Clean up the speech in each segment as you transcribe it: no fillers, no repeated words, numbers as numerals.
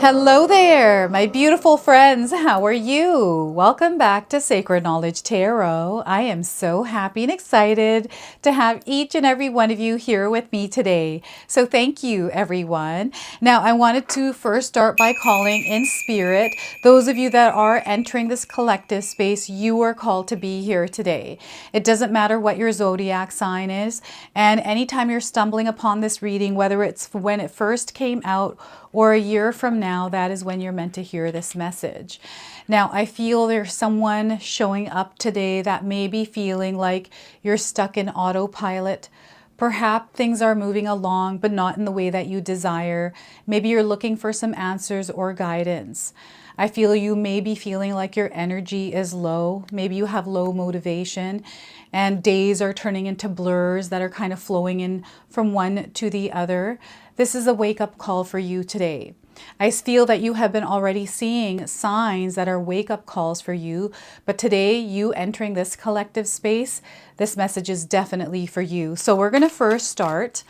Hello there, my beautiful friends. How are you? Welcome back to Sacred Knowledge Tarot. I am so happy and excited to have each and every one of you here with me today. So thank you, everyone. Now, I wanted to first start by calling in spirit. Those of you that are entering this collective space, you are called to be here today. It doesn't matter what your zodiac sign is. And anytime you're stumbling upon this reading, whether it's when it first came out or a year from now, that is when you're meant to hear this message. Now, I feel there's someone showing up today that may be feeling like you're stuck in autopilot. Perhaps things are moving along, but not in the way that you desire. Maybe you're looking for some answers or guidance. I feel you may be feeling like your energy is low. Maybe you have low motivation and days are turning into blurs that are kind of flowing in from one to the other. This is a wake-up call for you today. I feel that you have been already seeing signs that are wake-up calls for you, but today, you entering this collective space, this message is definitely for you. So we're going to first start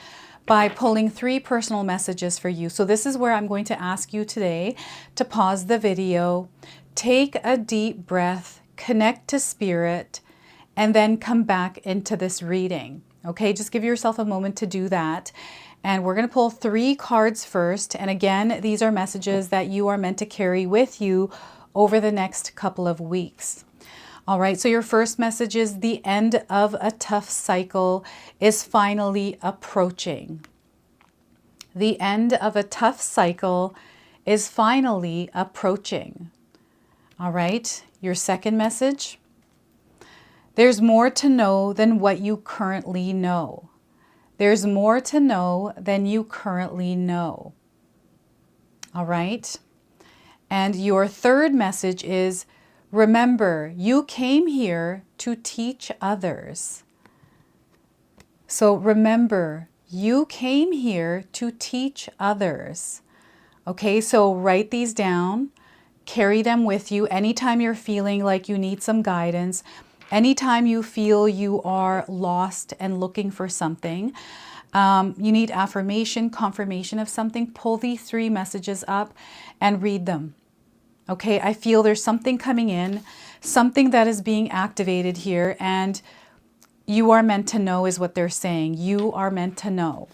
by pulling 3 personal messages for you. So this is where I'm going to ask you today to pause the video, take a deep breath, connect to spirit, and then come back into this reading. Okay, just give yourself a moment to do that. And we're going to pull 3 cards first. And again, these are messages that you are meant to carry with you over the next couple of weeks. All right, so your first message is the end of a tough cycle is finally approaching. The end of a tough cycle is finally approaching. All right, your second message. There's more to know than what you currently know. There's more to know than you currently know. All right. And your third message is, remember, you came here to teach others. So remember, you came here to teach others. Okay, so write these down, carry them with you anytime you're feeling like you need some guidance. Anytime you feel you are lost and looking for something, you need affirmation, confirmation of something, pull these 3 messages up and read them. Okay, I feel there's something coming in, something that is being activated here, and you are meant to know is what they're saying. You are meant to know.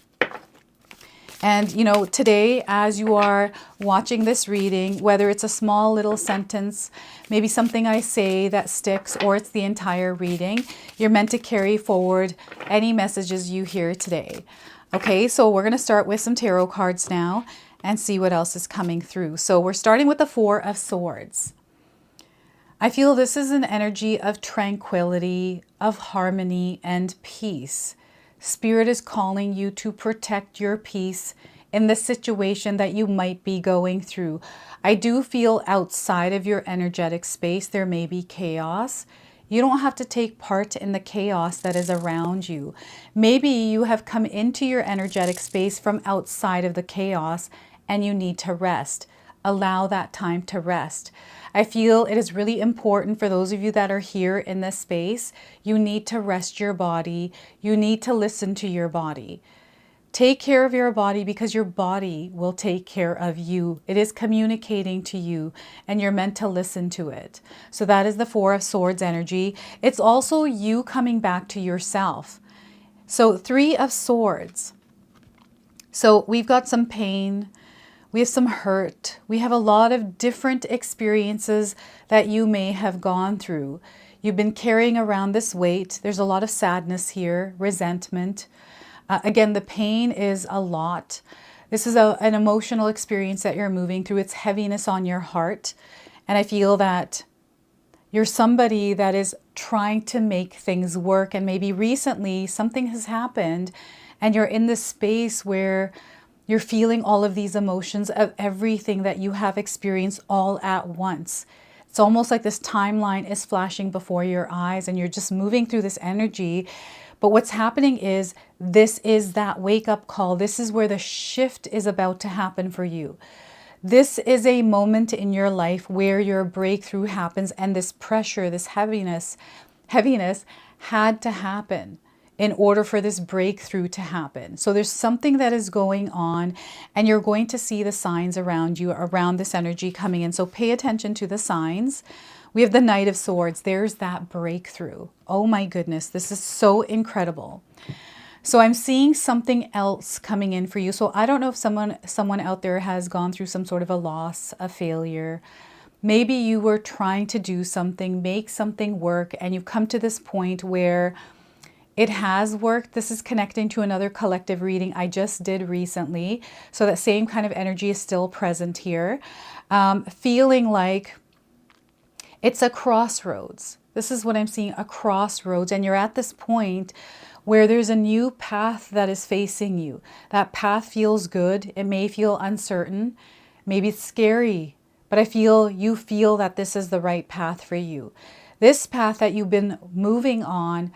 And, you know, today, as you are watching this reading, whether it's a small little sentence, maybe something I say that sticks, or it's the entire reading, you're meant to carry forward any messages you hear today. Okay, so we're going to start with some tarot cards now and see what else is coming through. So we're starting with the 4 of Swords. I feel this is an energy of tranquility, of harmony, and peace. Spirit is calling you to protect your peace in the situation that you might be going through. I do feel outside of your energetic space, there may be chaos. You don't have to take part in the chaos that is around you. Maybe you have come into your energetic space from outside of the chaos and you need to rest. Allow that time to rest. I feel it is really important for those of you that are here in this space. You need to rest your body. You need to listen to your body. Take care of your body because your body will take care of you. It is communicating to you and you're meant to listen to it. So that is the 4 of Swords energy. It's also you coming back to yourself. So 3 of Swords. So we've got some pain. We have some hurt. We have a lot of different experiences that you may have gone through. You've been carrying around this weight. There's a lot of sadness here, resentment. Again, the pain is a lot. This is an emotional experience that you're moving through. It's heaviness on your heart. And I feel that you're somebody that is trying to make things work. And maybe recently something has happened and you're in this space where you're feeling all of these emotions of everything that you have experienced all at once. It's almost like this timeline is flashing before your eyes and you're just moving through this energy. But what's happening is this is that wake-up call. This is where the shift is about to happen for you. This is a moment in your life where your breakthrough happens and this pressure, this heaviness had to happen. in order for this breakthrough to happen. So there's something that is going on, and you're going to see the signs around you, around this energy coming in. So pay attention to the signs. We have the Knight of Swords. There's that breakthrough. Oh my goodness, this is so incredible. So I'm seeing something else coming in for you. So I don't know if someone out there has gone through some sort of a loss, a failure. Maybe you were trying to do something, make something work, and you've come to this point where it has worked. This is connecting to another collective reading I just did recently. So that same kind of energy is still present here. Feeling like it's a crossroads. This is what I'm seeing, a crossroads. And you're at this point where there's a new path that is facing you. That path feels good. It may feel uncertain. Maybe it's scary. But you feel that this is the right path for you. This path that you've been moving on,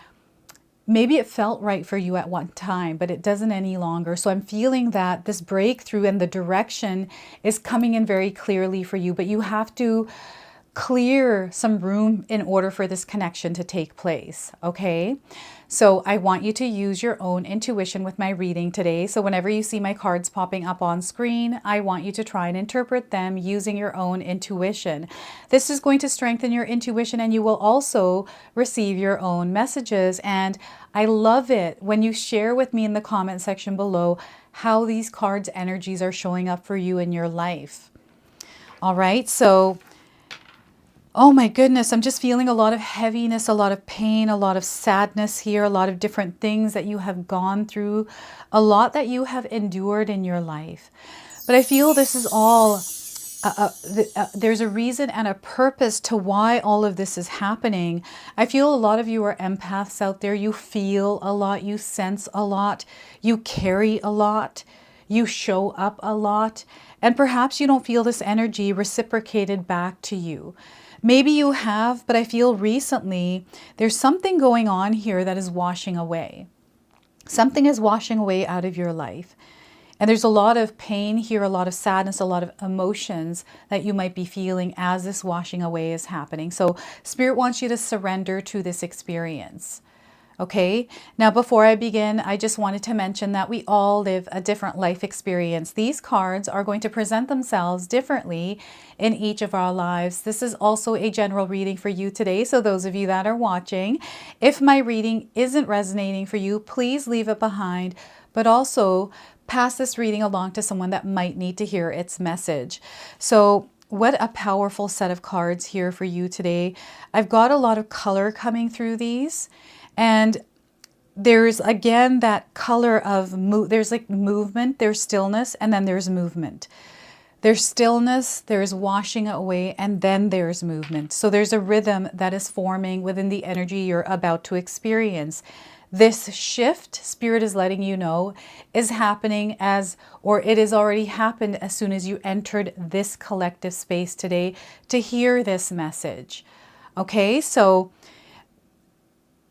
maybe it felt right for you at one time, but it doesn't any longer. So I'm feeling that this breakthrough and the direction is coming in very clearly for you, but you have to clear some room in order for this connection to take place, okay? So I want you to use your own intuition with my reading today. So whenever you see my cards popping up on screen, I want you to try and interpret them using your own intuition. This is going to strengthen your intuition, and you will also receive your own messages. And I love it when you share with me in the comment section below how these cards' energies are showing up for you in your life. All right, so oh my goodness, I'm just feeling a lot of heaviness, a lot of pain, a lot of sadness here, a lot of different things that you have gone through, a lot that you have endured in your life. But I feel this is all, there's a reason and a purpose to why all of this is happening. I feel a lot of you are empaths out there. You feel a lot, you sense a lot, you carry a lot, you show up a lot, and perhaps you don't feel this energy reciprocated back to you. Maybe you have, but I feel recently there's something going on here that is washing away. Something is washing away out of your life. And there's a lot of pain here, a lot of sadness, a lot of emotions that you might be feeling as this washing away is happening. So Spirit wants you to surrender to this experience. Okay, now before I begin, I just wanted to mention that we all live a different life experience. These cards are going to present themselves differently in each of our lives. This is also a general reading for you today. So those of you that are watching, if my reading isn't resonating for you, please leave it behind, but also pass this reading along to someone that might need to hear its message. So what a powerful set of cards here for you today. I've got a lot of color coming through these. And there's again that color of there's like movement, there's stillness, and then there's movement. There's stillness, there's washing away, and then there's movement. So there's a rhythm that is forming within the energy you're about to experience. This shift, Spirit is letting you know, is happening or it has already happened as soon as you entered this collective space today to hear this message. Okay, so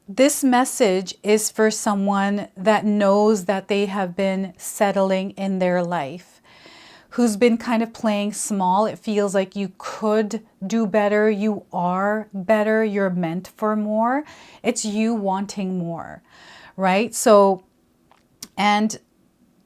this message is for someone that knows that they have been settling in their life, who's been kind of playing small. It feels like you could do better. You are better. You're meant for more. It's you wanting more, right? So, and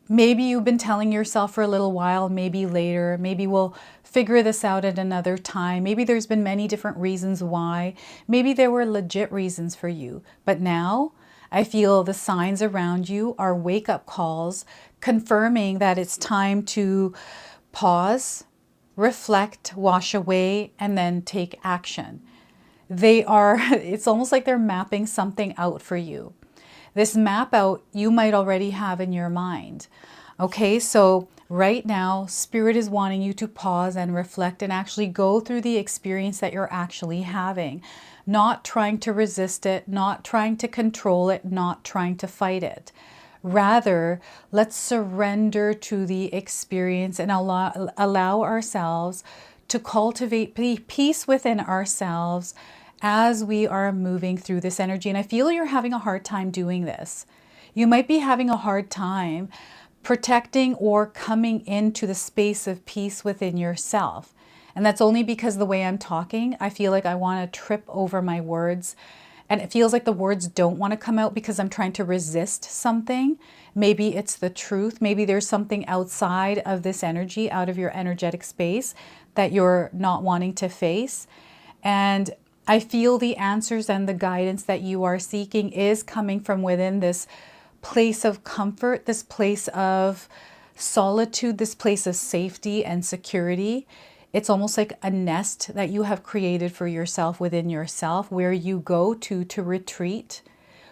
maybe you've been telling yourself for a little while, maybe later, maybe we'll figure this out at another time. Maybe there's been many different reasons why. Maybe there were legit reasons for you. But now I feel the signs around you are wake-up calls confirming that it's time to pause, reflect, wash away, and then take action. It's almost like they're mapping something out for you. This map out you might already have in your mind. Okay, so right now, Spirit is wanting you to pause and reflect and actually go through the experience that you're actually having. Not trying to resist it, not trying to control it, not trying to fight it. Rather, let's surrender to the experience and allow ourselves to cultivate peace within ourselves as we are moving through this energy. And I feel you're having a hard time doing this. You might be having a hard time protecting or coming into the space of peace within yourself. And that's only because the way I'm talking, I feel like I want to trip over my words and it feels like the words don't want to come out because I'm trying to resist something. Maybe it's the truth. Maybe there's something outside of this energy, out of your energetic space, that you're not wanting to face. And I feel the answers and the guidance that you are seeking is coming from within this place of comfort, this place of solitude, this place of safety and security. It's almost like a nest that you have created for yourself within yourself, where you go to retreat,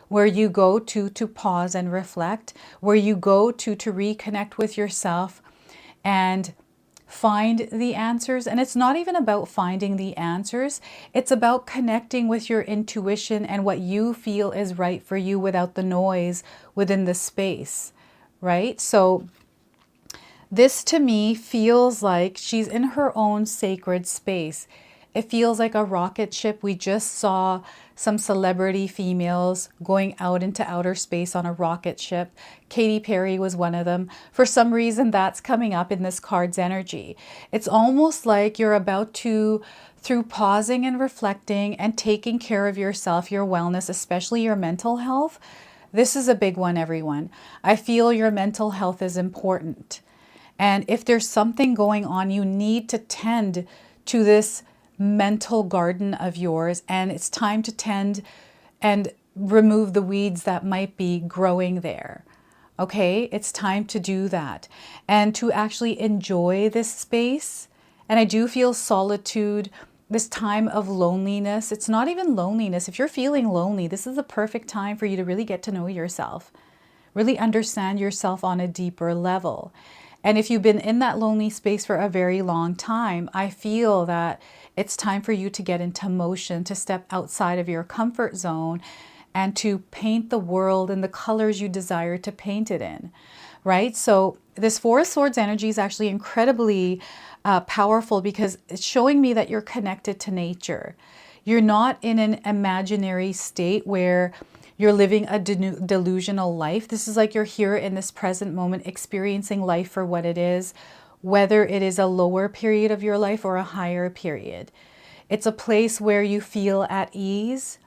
where you go to pause and reflect, where you go to reconnect with yourself and find the answers. And it's not even about finding the answers. It's about connecting with your intuition and what you feel is right for you without the noise within the space, right? So this to me feels like she's in her own sacred space. It feels like a rocket ship. We just saw some celebrity females going out into outer space on a rocket ship. Katy Perry was one of them. For some reason, that's coming up in this card's energy. It's almost like you're about to, through pausing and reflecting and taking care of yourself, your wellness, especially your mental health. This is a big one, everyone. I feel your mental health is important. And if there's something going on, you need to tend to this mental garden of yours, and it's time to tend and remove the weeds that might be growing there. Okay, it's time to do that and to actually enjoy this space. And I do feel solitude, this time of loneliness. It's not even loneliness. If you're feeling lonely, this is the perfect time for you to really get to know yourself, really understand yourself on a deeper level. And if you've been in that lonely space for a very long time, I feel that it's time for you to get into motion, to step outside of your comfort zone and to paint the world in the colors you desire to paint it in, right? So this Four of Swords energy is actually incredibly powerful because it's showing me that you're connected to nature. You're not in an imaginary state where you're living a delusional life. This is like you're here in this present moment, experiencing life for what it is, whether it is a lower period of your life or a higher period. It's a place where you feel at ease.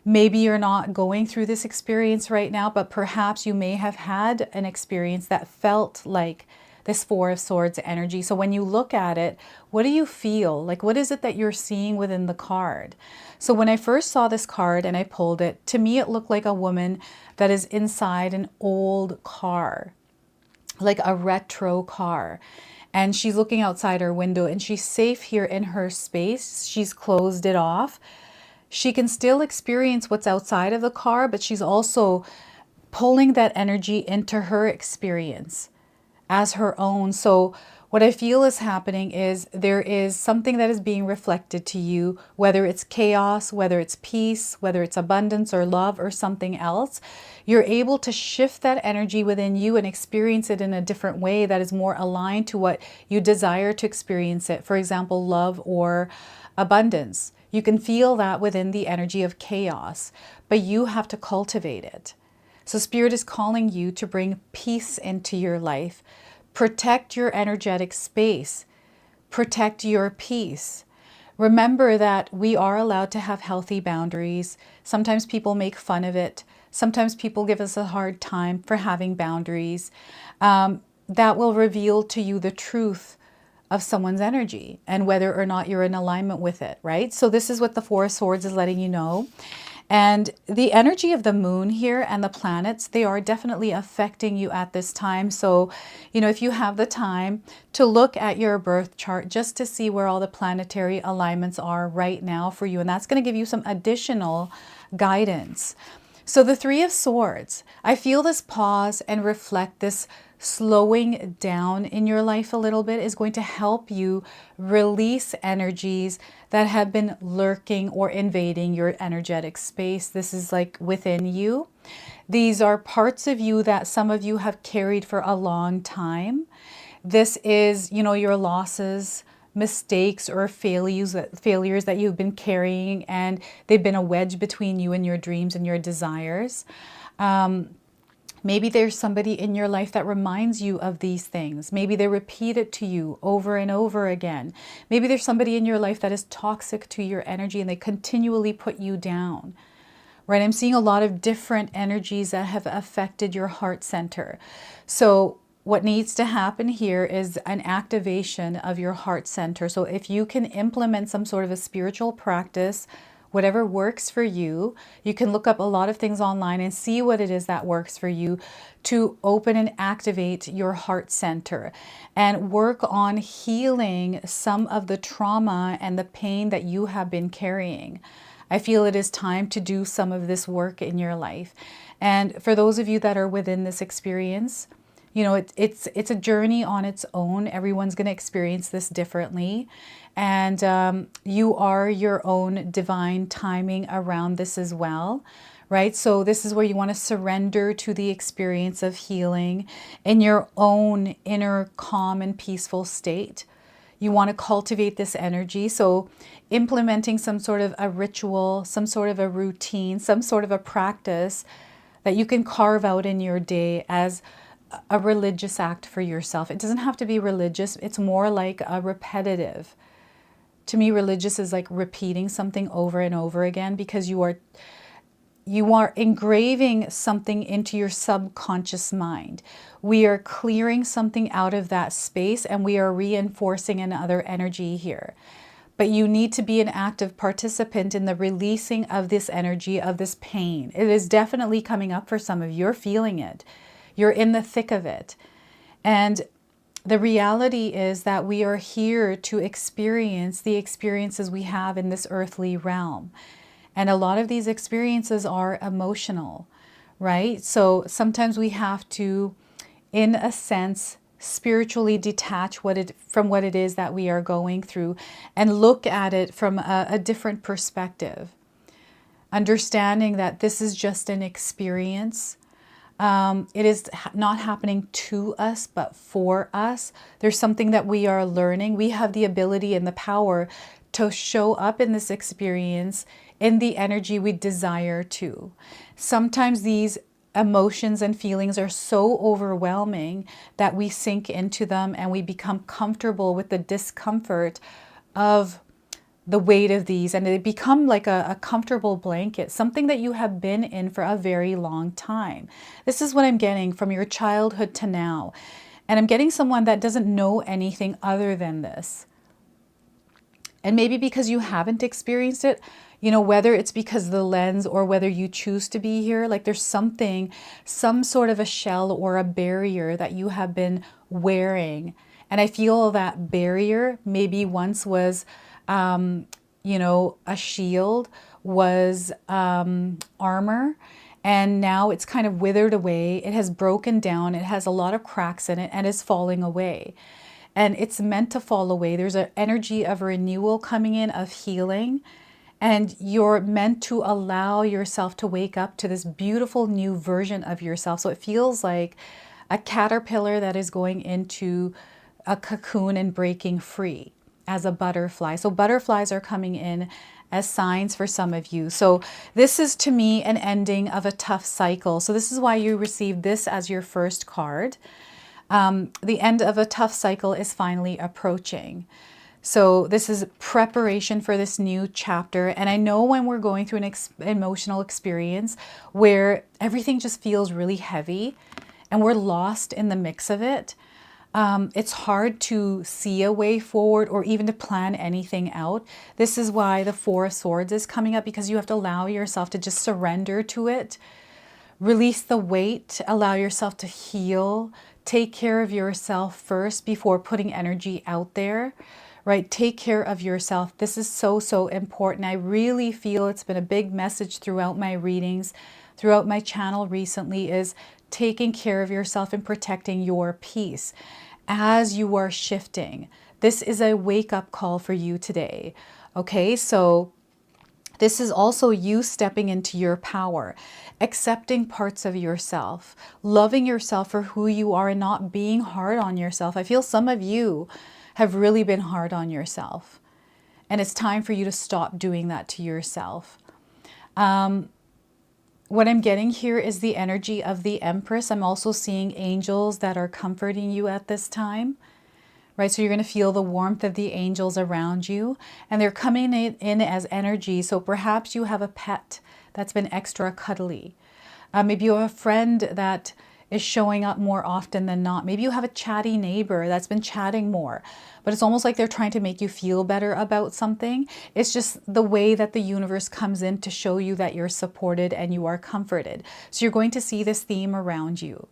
Maybe you're not going through this experience right now, but perhaps you may have had an experience that felt like this Four of Swords energy. So when you look at it, what do you feel? Like, what is it that you're seeing within the card? So when I first saw this card and I pulled it, to me, it looked like a woman that is inside an old car, like a retro car. And she's looking outside her window and she's safe here in her space. She's closed it off. She can still experience what's outside of the car, but she's also pulling that energy into her experience as her own. So what I feel is happening is there is something that is being reflected to you, whether it's chaos, whether it's peace, whether it's abundance or love or something else. You're able to shift that energy within you and experience it in a different way that is more aligned to what you desire to experience it. For example, love or abundance. You can feel that within the energy of chaos, but you have to cultivate it. So Spirit is calling you to bring peace into your life. Protect your energetic space. Protect your peace. Remember that we are allowed to have healthy boundaries. Sometimes people make fun of it. Sometimes people give us a hard time for having boundaries. That will reveal to you the truth of someone's energy and whether or not you're in alignment with it, right? So this is what the Four of Swords is letting you know. And the energy of the moon here and the planets, they are definitely affecting you at this time. So, if you have the time to look at your birth chart just to see where all the planetary alignments are right now for you, and that's going to give you some additional guidance. So the Three of Swords, I feel this pause and reflect, this slowing down in your life a little bit is going to help you release energies that have been lurking or invading your energetic space. This is like within you. These are parts of you that some of you have carried for a long time. This is, your losses, mistakes, or failures that you've been carrying, and they've been a wedge between you and your dreams and your desires. Maybe there's somebody in your life that reminds you of these things. Maybe they repeat it to you over and over again. Maybe there's somebody in your life that is toxic to your energy and they continually put you down. right? I'm seeing a lot of different energies that have affected your heart center. So what needs to happen here is an activation of your heart center. So if you can implement some sort of a spiritual practice, whatever works for you, you can look up a lot of things online and see what it is that works for you to open and activate your heart center and work on healing some of the trauma and the pain that you have been carrying. I feel it is time to do some of this work in your life. And for those of you that are within this experience, you know, it's a journey on its own. Everyone's going to experience this differently. And you are your own divine timing around this as well, right? So this is where you want to surrender to the experience of healing in your own inner calm and peaceful state. You want to cultivate this energy. So implementing some sort of a ritual, some sort of a routine, some sort of a practice that you can carve out in your day as a religious act for yourself. It doesn't have to be religious. It's more like a repetitive. To me, religious is like repeating something over and over again, because you are engraving something into your subconscious mind. We are clearing something out of that space and we are reinforcing another energy here. But you need to be an active participant in the releasing of this energy, of this pain. It is definitely coming up for some of you. You're feeling it. You're in the thick of it. And the reality is that we are here to experience the experiences we have in this earthly realm. And a lot of these experiences are emotional, right? So sometimes we have to, in a sense, spiritually detach from what it is that we are going through and look at it from a different perspective. Understanding that this is just an experience. It is not happening to us, but for us. There's something that we are learning. We have the ability and the power to show up in this experience in the energy we desire to. Sometimes these emotions and feelings are so overwhelming that we sink into them and we become comfortable with the discomfort of the weight of these, and they become like a comfortable blanket, something that you have been in for a very long time. This is what I'm getting from your childhood to now. And I'm getting someone that doesn't know anything other than this. And maybe because you haven't experienced it, you know, whether it's because of the lens or whether you choose to be here, like there's something, some sort of a shell or a barrier that you have been wearing. And I feel that barrier maybe once was, you know, a shield, was armor. And now it's kind of withered away. It has broken down. It has a lot of cracks in it and is falling away. And it's meant to fall away. There's an energy of renewal coming in, of healing. And you're meant to allow yourself to wake up to this beautiful new version of yourself. So it feels like a caterpillar that is going into a cocoon and breaking free as a butterfly. So butterflies are coming in as signs for some of you. So this is, to me, an ending of a tough cycle. So this is why you received this as your first card. The end of a tough cycle is finally approaching. So this is preparation for this new chapter. And I know when we're going through an emotional experience where everything just feels really heavy and we're lost in the mix of it, it's hard to see a way forward or even to plan anything out. This is why the Four of Swords is coming up, because you have to allow yourself to just surrender to it. Release the weight, allow yourself to heal, take care of yourself first before putting energy out there, right? Take care of yourself. This is so, so important. I really feel it's been a big message throughout my readings, throughout my channel recently, is taking care of yourself and protecting your peace as you are shifting. This is a wake-up call for you today. Okay, so this is also you stepping into your power, accepting parts of yourself, loving yourself for who you are and not being hard on yourself. I feel some of you have really been hard on yourself, and it's time for you to stop doing that to yourself. What I'm getting here is the energy of the Empress. I'm also seeing angels that are comforting you at this time. Right, so you're going to feel the warmth of the angels around you, and they're coming in as energy. So perhaps you have a pet that's been extra cuddly. Maybe you have a friend that is showing up more often than not. Maybe you have a chatty neighbor that's been chatting more, but it's almost like they're trying to make you feel better about something. It's just the way that the universe comes in to show you that you're supported and you are comforted. So you're going to see this theme around you.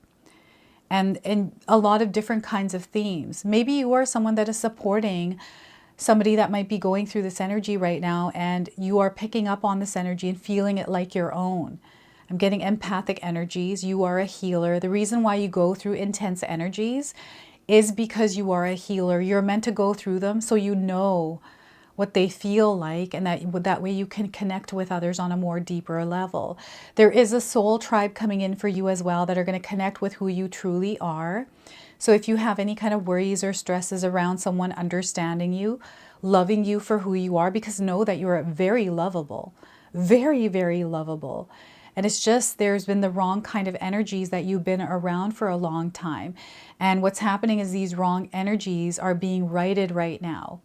And a lot of different kinds of themes. Maybe you are someone that is supporting somebody that might be going through this energy right now, and you are picking up on this energy and feeling it like your own. I'm getting empathic energies. You are a healer. The reason why you go through intense energies is because you are a healer. You're meant to go through them so you know what they feel like, and that way you can connect with others on a more deeper level. There is a soul tribe coming in for you as well that are going to connect with who you truly are. So if you have any kind of worries or stresses around someone understanding you, loving you for who you are, because know that you're very lovable, very, very lovable. And it's just there's been the wrong kind of energies that you've been around for a long time. And what's happening is these wrong energies are being righted right now,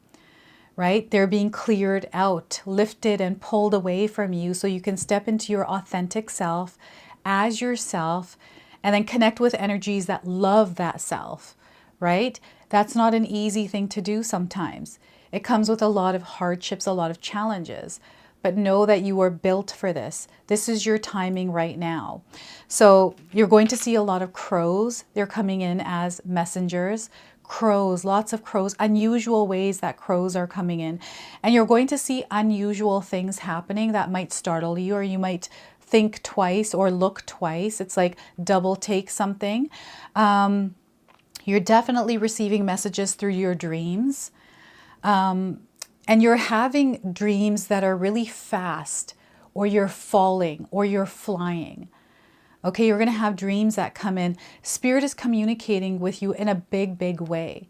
right? They're being cleared out, lifted and pulled away from you so you can step into your authentic self as yourself and then connect with energies that love that self, right? That's not an easy thing to do sometimes. It comes with a lot of hardships, a lot of challenges. But know that you are built for this. This is your timing right now. So you're going to see a lot of crows. They're coming in as messengers. Crows, lots of crows, unusual ways that crows are coming in. And you're going to see unusual things happening that might startle you, or you might think twice or look twice. It's like double take something. You're definitely receiving messages through your dreams. And you're having dreams that are really fast, or you're falling, or you're flying. Okay, you're going to have dreams that come in. Spirit is communicating with you in a big, big way.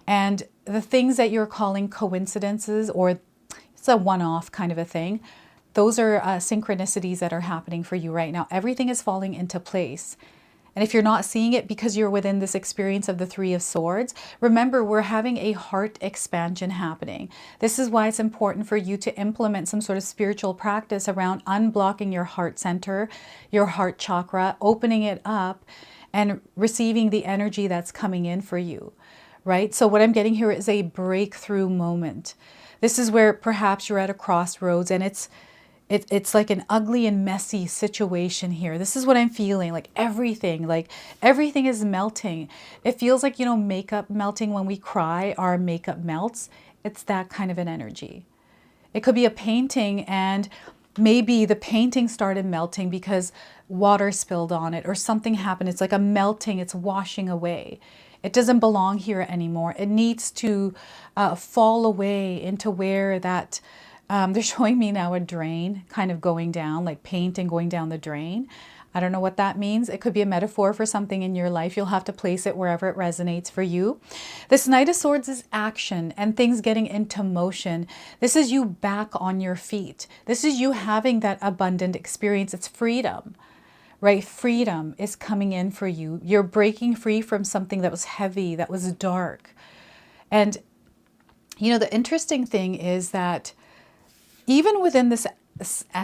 And the things that you're calling coincidences, or it's a one-off kind of a thing, those are synchronicities that are happening for you right now. Everything is falling into place. And if you're not seeing it because you're within this experience of the Three of Swords, remember, we're having a heart expansion happening. This is why it's important for you to implement some sort of spiritual practice around unblocking your heart center, your heart chakra, opening it up and receiving the energy that's coming in for you, right? So what I'm getting here is a breakthrough moment. This is where perhaps you're at a crossroads and it's like an ugly and messy situation here. This is what I'm feeling, like everything is melting. It feels like, makeup melting. When we cry, our makeup melts. It's that kind of an energy. It could be a painting, and maybe the painting started melting because water spilled on it or something happened. It's like a melting, it's washing away. It doesn't belong here anymore. It needs to fall away into where that... they're showing me now a drain kind of going down, like paint and going down the drain. I don't know what that means. It could be a metaphor for something in your life. You'll have to place it wherever it resonates for you. This Knight of Swords is action and things getting into motion. This is you back on your feet. This is you having that abundant experience. It's freedom, right? Freedom is coming in for you. You're breaking free from something that was heavy, that was dark. And, the interesting thing is that even within this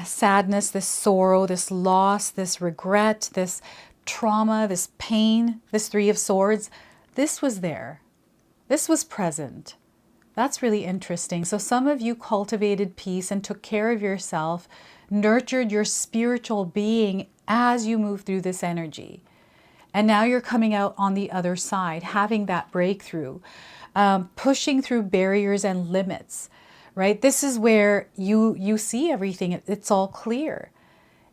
sadness, this sorrow, this loss, this regret, this trauma, this pain, this Three of Swords, this was there. This was present. That's really interesting. So some of you cultivated peace and took care of yourself, nurtured your spiritual being as you move through this energy. And now you're coming out on the other side, having that breakthrough, pushing through barriers and limits. Right? This is where you see everything. It's all clear.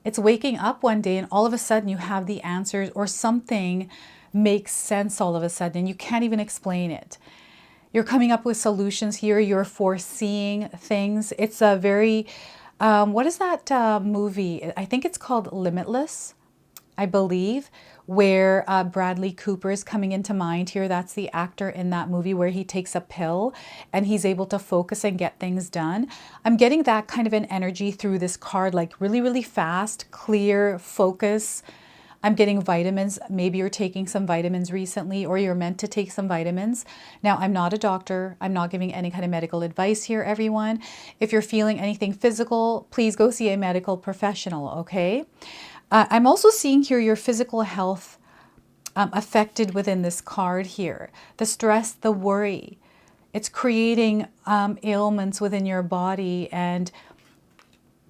It's waking up one day and all of a sudden you have the answers, or something makes sense all of a sudden and you can't even explain it. You're coming up with solutions here. You're foreseeing things. It's a very, what is that movie? I think it's called Limitless, I believe, where Bradley Cooper is coming into mind here. That's the actor in that movie where he takes a pill and he's able to focus and get things done. I'm getting that kind of an energy through this card, like really, really fast, clear, focus, I'm getting vitamins. Maybe you're taking some vitamins recently, or you're meant to take some vitamins. Now, I'm not a doctor. I'm not giving any kind of medical advice here, everyone. If you're feeling anything physical, please go see a medical professional, okay? I'm also seeing here your physical health affected within this card here. The stress, the worry. It's creating ailments within your body. And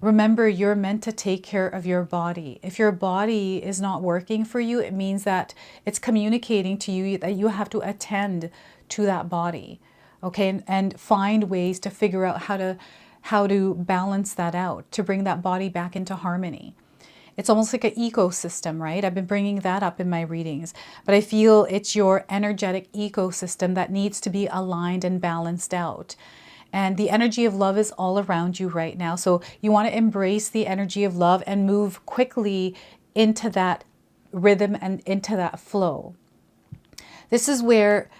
remember, you're meant to take care of your body. If your body is not working for you, it means that it's communicating to you that you have to attend to that body, okay? And find ways to figure out how to balance that out, to bring that body back into harmony. It's almost like an ecosystem, right? I've been bringing that up in my readings, but I feel it's your energetic ecosystem that needs to be aligned and balanced out. And the energy of love is all around you right now. So you want to embrace the energy of love and move quickly into that rhythm and into that flow. This is where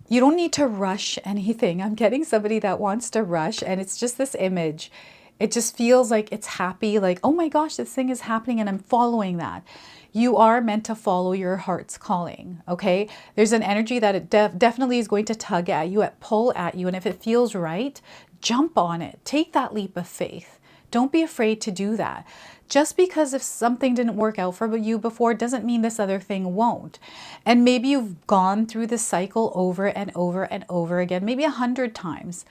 you don't need to rush anything. I'm getting somebody that wants to rush, and it's just this image. It just feels like it's happy, like, oh my gosh, this thing is happening and I'm following that. You are meant to follow your heart's calling, okay? There's an energy that it definitely is going to tug at you, pull at you, and if it feels right, jump on it. Take that leap of faith. Don't be afraid to do that. Just because if something didn't work out for you before doesn't mean this other thing won't. And maybe you've gone through this cycle over and over and over again, maybe 100 times,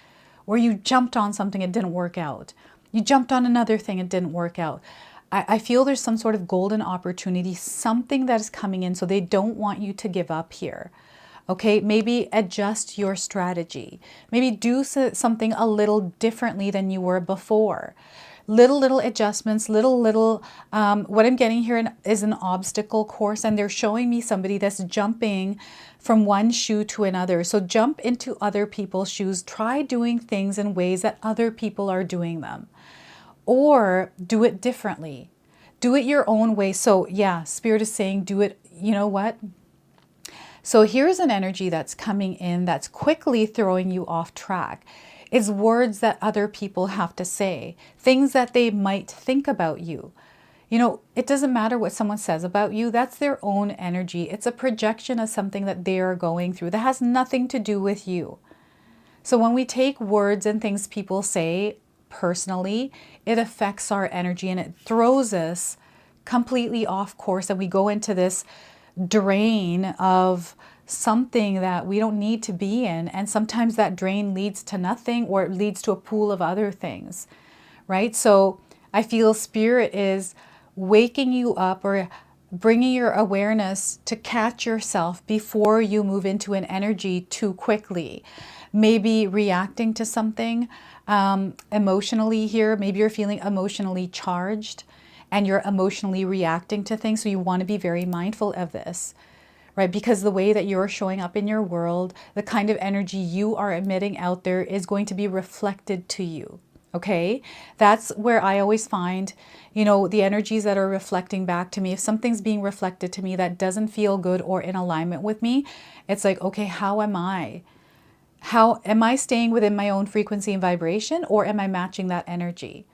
where you jumped on something, it didn't work out. You jumped on another thing, it didn't work out. I feel there's some sort of golden opportunity, something that is coming in, so they don't want you to give up here. Okay, maybe adjust your strategy. Maybe do something a little differently than you were before. Little adjustments, what I'm getting here is an obstacle course, and they're showing me somebody that's jumping from one shoe to another. So jump into other people's shoes. Try doing things in ways that other people are doing them. Or do it differently. Do it your own way. So yeah, Spirit is saying do it, you know what? So here's an energy that's coming in that's quickly throwing you off track. It's words that other people have to say, things that they might think about you. You know, it doesn't matter what someone says about you. That's their own energy. It's a projection of something that they are going through that has nothing to do with you. So when we take words and things people say personally, it affects our energy and it throws us completely off course, and we go into this drain of something that we don't need to be in. And sometimes that drain leads to nothing, or it leads to a pool of other things, right? So I feel Spirit is waking you up or bringing your awareness to catch yourself before you move into an energy too quickly. Maybe reacting to something emotionally here. Maybe you're feeling emotionally charged and you're emotionally reacting to things. So you want to be very mindful of this, right? Because the way that you're showing up in your world, the kind of energy you are emitting out there is going to be reflected to you. Okay, that's where I always find, you know, the energies that are reflecting back to me. If something's being reflected to me that doesn't feel good or in alignment with me, it's like, okay, how am I? How am I staying within my own frequency and vibration, or am I matching that energy?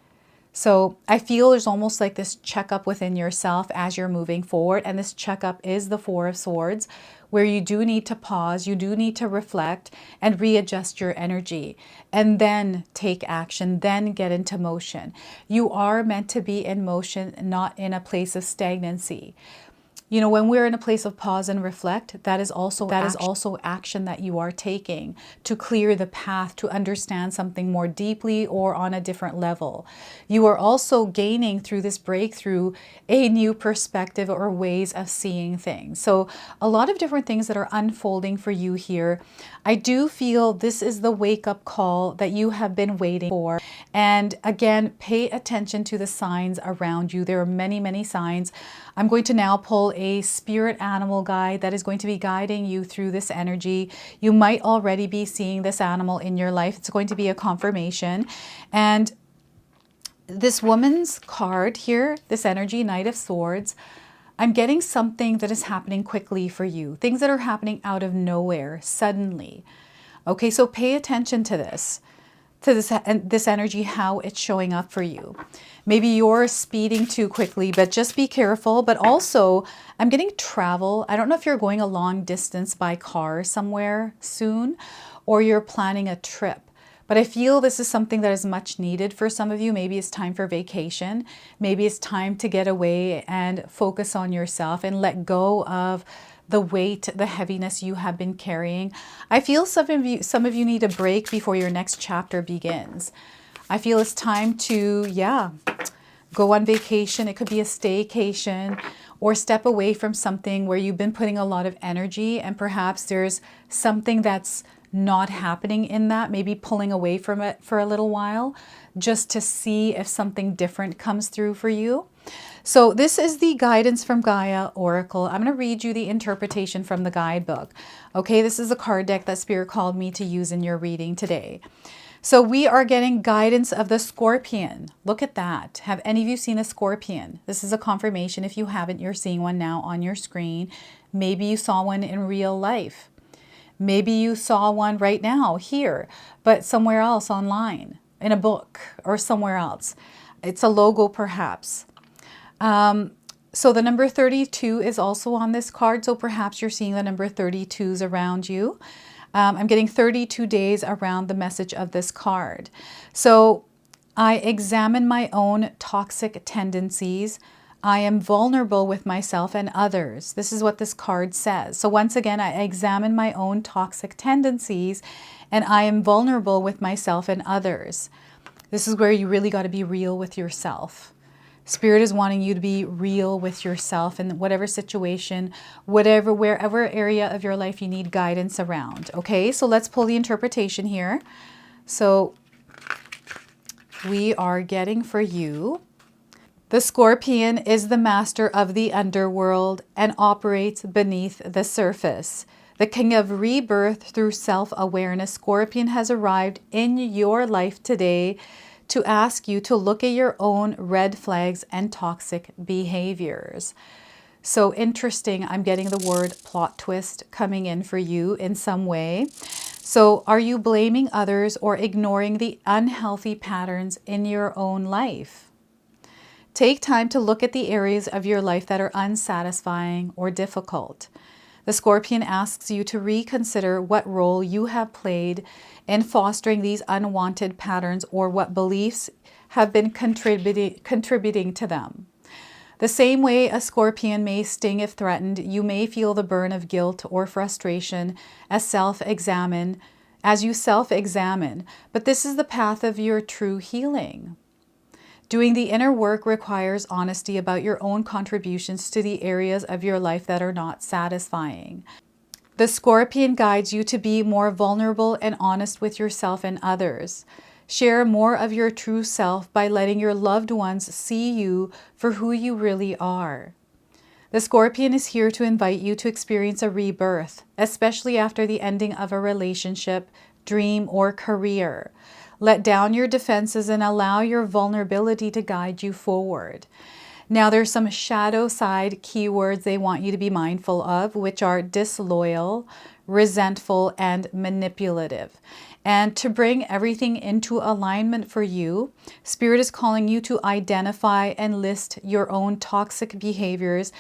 So I feel there's almost like this checkup within yourself as you're moving forward. And this checkup is the Four of Swords, where you do need to pause, you do need to reflect and readjust your energy, and then take action, then get into motion. You are meant to be in motion, not in a place of stagnancy. You know, when we're in a place of pause and reflect, that is also action that you are taking to clear the path to understand something more deeply or on a different level. You are also gaining through this breakthrough a new perspective or ways of seeing things. So a lot of different things that are unfolding for you here. I do feel this is the wake-up call that you have been waiting for. And again, pay attention to the signs around you. There are many, many signs. I'm going to now pull a spirit animal guide that is going to be guiding you through this energy. You might already be seeing this animal in your life. It's going to be a confirmation. And this woman's card here, this energy, Knight of Swords, I'm getting something that is happening quickly for you. Things that are happening out of nowhere, suddenly. Okay, so pay attention to this. to this energy, how it's showing up for you. Maybe you're speeding too quickly, but just be careful. But also, I'm getting travel. I don't know if you're going a long distance by car somewhere soon, or you're planning a trip. But I feel this is something that is much needed for some of you. Maybe it's time for vacation. Maybe it's time to get away and focus on yourself and let go of the weight, the heaviness you have been carrying. I feel some of you need a break before your next chapter begins. I feel it's time to, go on vacation. It could be a staycation, or step away from something where you've been putting a lot of energy, and perhaps there's something that's not happening in that, maybe pulling away from it for a little while, just to see if something different comes through for you. So this is the guidance from Gaia Oracle. I'm going to read you the interpretation from the guidebook. Okay, this is a card deck that Spirit called me to use in your reading today. So we are getting guidance of the Scorpion. Look at that. Have any of you seen a Scorpion? This is a confirmation. If you haven't, you're seeing one now on your screen. Maybe you saw one in real life. Maybe you saw one right now here, but somewhere else online, in a book or somewhere else. It's a logo perhaps. So the number 32 is also on this card. So perhaps you're seeing the number 32s around you. I'm getting 32 days around the message of this card. So I examine my own toxic tendencies. I am vulnerable with myself and others. This is what this card says. So once again, I examine my own toxic tendencies, and I am vulnerable with myself and others. This is where you really got to be real with yourself. Spirit is wanting you to be real with yourself in whatever situation, wherever area of your life you need guidance around. Okay, so let's pull the interpretation here. So we are getting for you, the Scorpion is the master of the underworld and operates beneath the surface. The king of rebirth through self-awareness, Scorpion has arrived in your life today to ask you to look at your own red flags and toxic behaviors. So interesting, I'm getting the word plot twist coming in for you in some way. So are you blaming others or ignoring the unhealthy patterns in your own life? Take time to look at the areas of your life that are unsatisfying or difficult. The Scorpion asks you to reconsider what role you have played in fostering these unwanted patterns, or what beliefs have been contributing to them. The same way a Scorpion may sting if threatened, you may feel the burn of guilt or frustration as you self-examine, but this is the path of your true healing. Doing the inner work requires honesty about your own contributions to the areas of your life that are not satisfying. The Scorpion guides you to be more vulnerable and honest with yourself and others. Share more of your true self by letting your loved ones see you for who you really are. The Scorpion is here to invite you to experience a rebirth, especially after the ending of a relationship, dream, or career. Let down your defenses and allow your vulnerability to guide you forward. Now, there's some shadow side keywords they want you to be mindful of, which are disloyal, resentful, and manipulative. And to bring everything into alignment for you, Spirit is calling you to identify and list your own toxic behaviors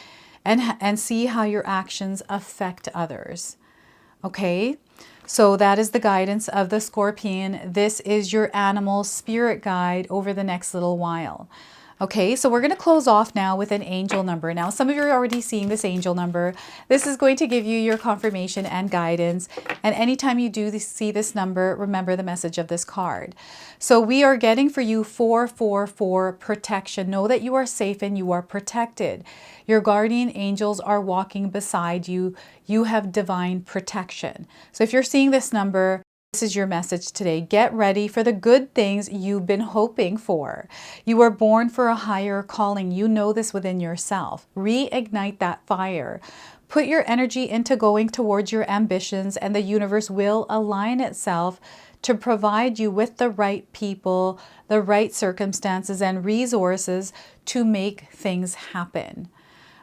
and see how your actions affect others. Okay? So that is the guidance of the Scorpion. This is your animal spirit guide over the next little while. Okay, so we're going to close off now with an angel number. Now, some of you are already seeing this angel number. This is going to give you your confirmation and guidance. And anytime you do see this number, remember the message of this card. So we are getting for you 444 protection. Know that you are safe and you are protected. Your guardian angels are walking beside you. You have divine protection. So if you're seeing this number, this is your message today. Get ready for the good things you've been hoping for. You were born for a higher calling. You know this within yourself. Reignite that fire. Put your energy into going towards your ambitions, and the universe will align itself to provide you with the right people, the right circumstances, and resources to make things happen.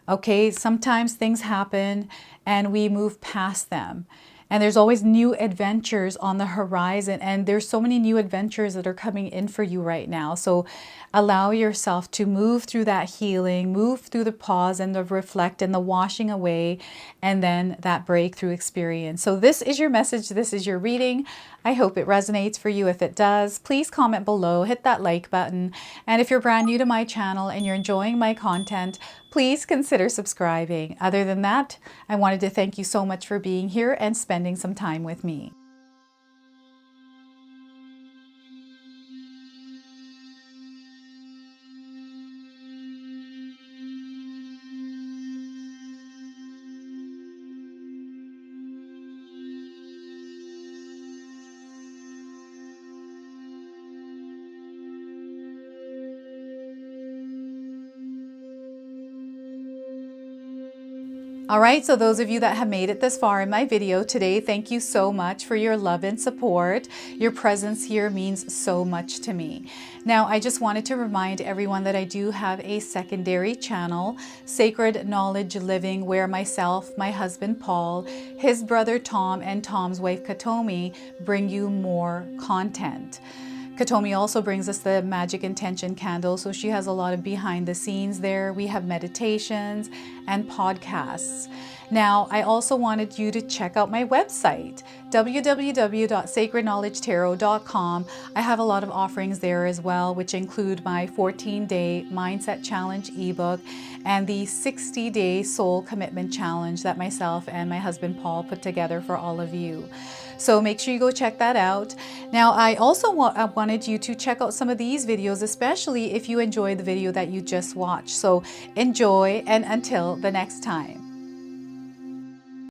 Okay, sometimes things happen and we move past them. And there's always new adventures on the horizon. And there's so many new adventures that are coming in for you right now. So allow yourself to move through that healing, move through the pause and the reflect and the washing away, and then that breakthrough experience. So this is your message. This is your reading. I hope it resonates for you. If it does, please comment below, hit that like button. And if you're brand new to my channel and you're enjoying my content, please consider subscribing. Other than that, I wanted to thank you so much for being here and spending some time with me. All right, so those of you that have made it this far in my video today, thank you so much for your love and support. Your presence here means so much to me. Now, I just wanted to remind everyone that I do have a secondary channel, Sacred Knowledge Living, where myself, my husband Paul, his brother Tom, and Tom's wife Katomi bring you more content. Katomi also brings us the Magic Intention candle, so she has a lot of behind the scenes there. We have meditations and podcasts. Now, I also wanted you to check out my website, www.sacredknowledgetarot.com. I have a lot of offerings there as well, which include my 14-day Mindset Challenge ebook and the 60-day Soul Commitment Challenge that myself and my husband Paul put together for all of you. So make sure you go check that out. Now, I also wanted you to check out some of these videos, especially if you enjoyed the video that you just watched. So enjoy, and until the next time.